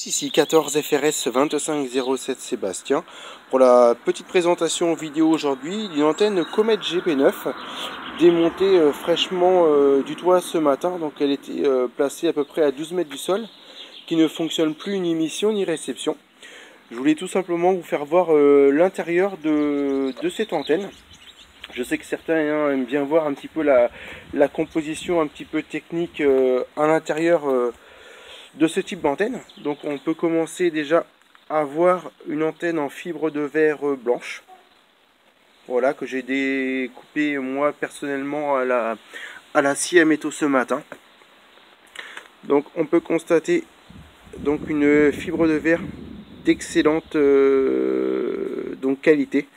Ici 14 FRS 2507 Sébastien pour la petite présentation vidéo aujourd'hui d'une antenne Comet GP9 démontée fraîchement du toit ce matin. Donc elle était placée à peu près à 12 mètres du sol, qui ne fonctionne plus ni émission ni réception. Je voulais tout simplement vous faire voir l'intérieur de cette antenne. Je sais que certains aiment bien voir un petit peu la composition un petit peu technique à l'intérieur de ce type d'antenne. Donc on peut commencer déjà à voir une antenne en fibre de verre blanche. Voilà, que j'ai découpé moi personnellement à la scie à métaux ce matin. Donc on peut constater donc une fibre de verre d'excellente qualité.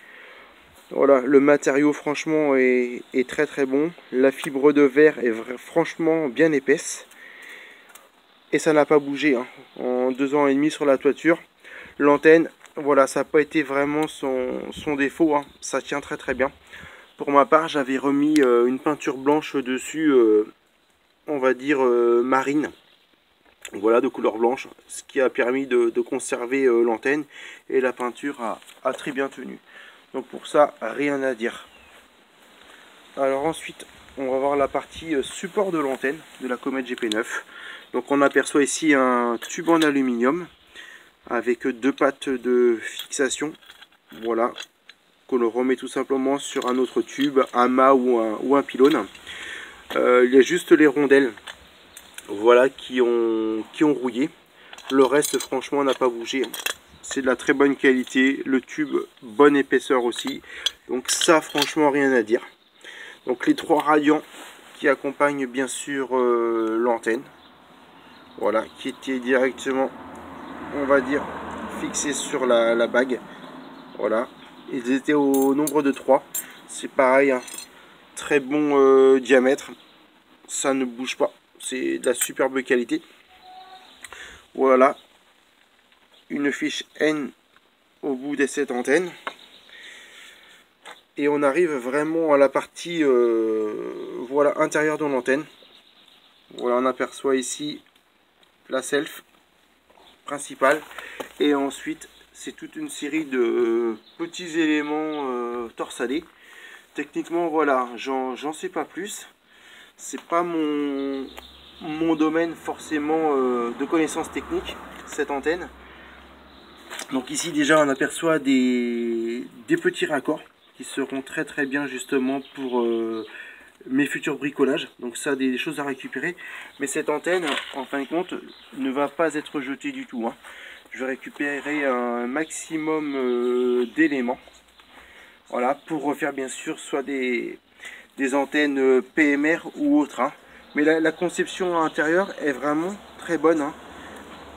Voilà, le matériau franchement est très très bon. La fibre de verre est franchement bien épaisse. Et ça n'a pas bougé hein. En 2 ans et demi sur la toiture. L'antenne, voilà, ça n'a pas été vraiment son défaut, hein. Ça tient très très bien. Pour ma part, j'avais remis une peinture blanche dessus, on va dire marine. Voilà, de couleur blanche, ce qui a permis de conserver l'antenne. Et la peinture a très bien tenu. Donc pour ça, rien à dire. Alors ensuite, on va voir la partie support de l'antenne de la Comet GP9. Donc on aperçoit ici un tube en aluminium avec 2 pattes de fixation. Voilà, qu'on le remet tout simplement sur un autre tube, un mât ou un pylône. Il y a juste les rondelles, voilà, qui ont rouillé. Le reste franchement n'a pas bougé. C'est de la très bonne qualité. Le tube, bonne épaisseur aussi. Donc ça franchement rien à dire. Donc les 3 radians qui accompagnent bien sûr l'antenne. Voilà, qui était directement, on va dire, fixés sur la bague. Voilà, ils étaient au nombre de 3. C'est pareil, hein. Très bon diamètre. Ça ne bouge pas. C'est de la superbe qualité. Voilà, une fiche N au bout de cette antenne. Et on arrive vraiment à la partie voilà, intérieure de l'antenne. Voilà, on aperçoit ici la self principale. Et ensuite, c'est toute une série de petits éléments torsadés. Techniquement, voilà, j'en sais pas plus. C'est pas mon domaine forcément de connaissances techniques, cette antenne. Donc ici déjà on aperçoit des petits raccords qui seront très très bien justement pour mes futurs bricolages. Donc ça, des choses à récupérer. Mais cette antenne, en fin de compte, ne va pas être jetée du tout, hein. Je vais récupérer un maximum d'éléments. Voilà, pour refaire bien sûr soit des antennes PMR ou autres, hein. Mais la conception intérieure est vraiment très bonne, hein.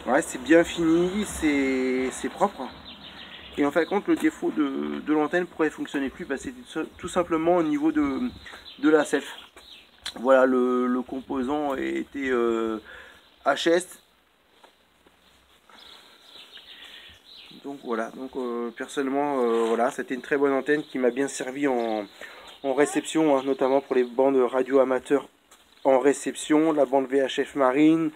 Ouais, c'est bien fini, c'est propre. Et en fin de compte, le défaut de l'antenne, pourquoi elle ne fonctionnait plus, bah, c'est tout simplement au niveau de la self. Voilà, le composant était HS. Donc voilà, donc personnellement, voilà, c'était une très bonne antenne qui m'a bien servi en réception, hein, notamment pour les bandes radio amateurs en réception, la bande VHF marine,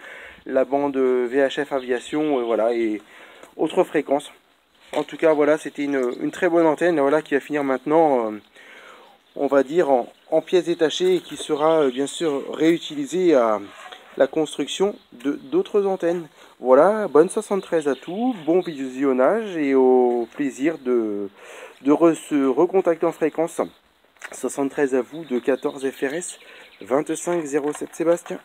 la bande VHF aviation, voilà, et autres fréquences. En tout cas, voilà, c'était une très bonne antenne, voilà, qui va finir maintenant, on va dire, en pièces détachées et qui sera bien sûr réutilisée à la construction d'autres antennes. Voilà, bonne 73 à tous, bon visionnage et au plaisir de se recontacter en fréquence. 73 à vous de 14 FRS 2507 Sébastien.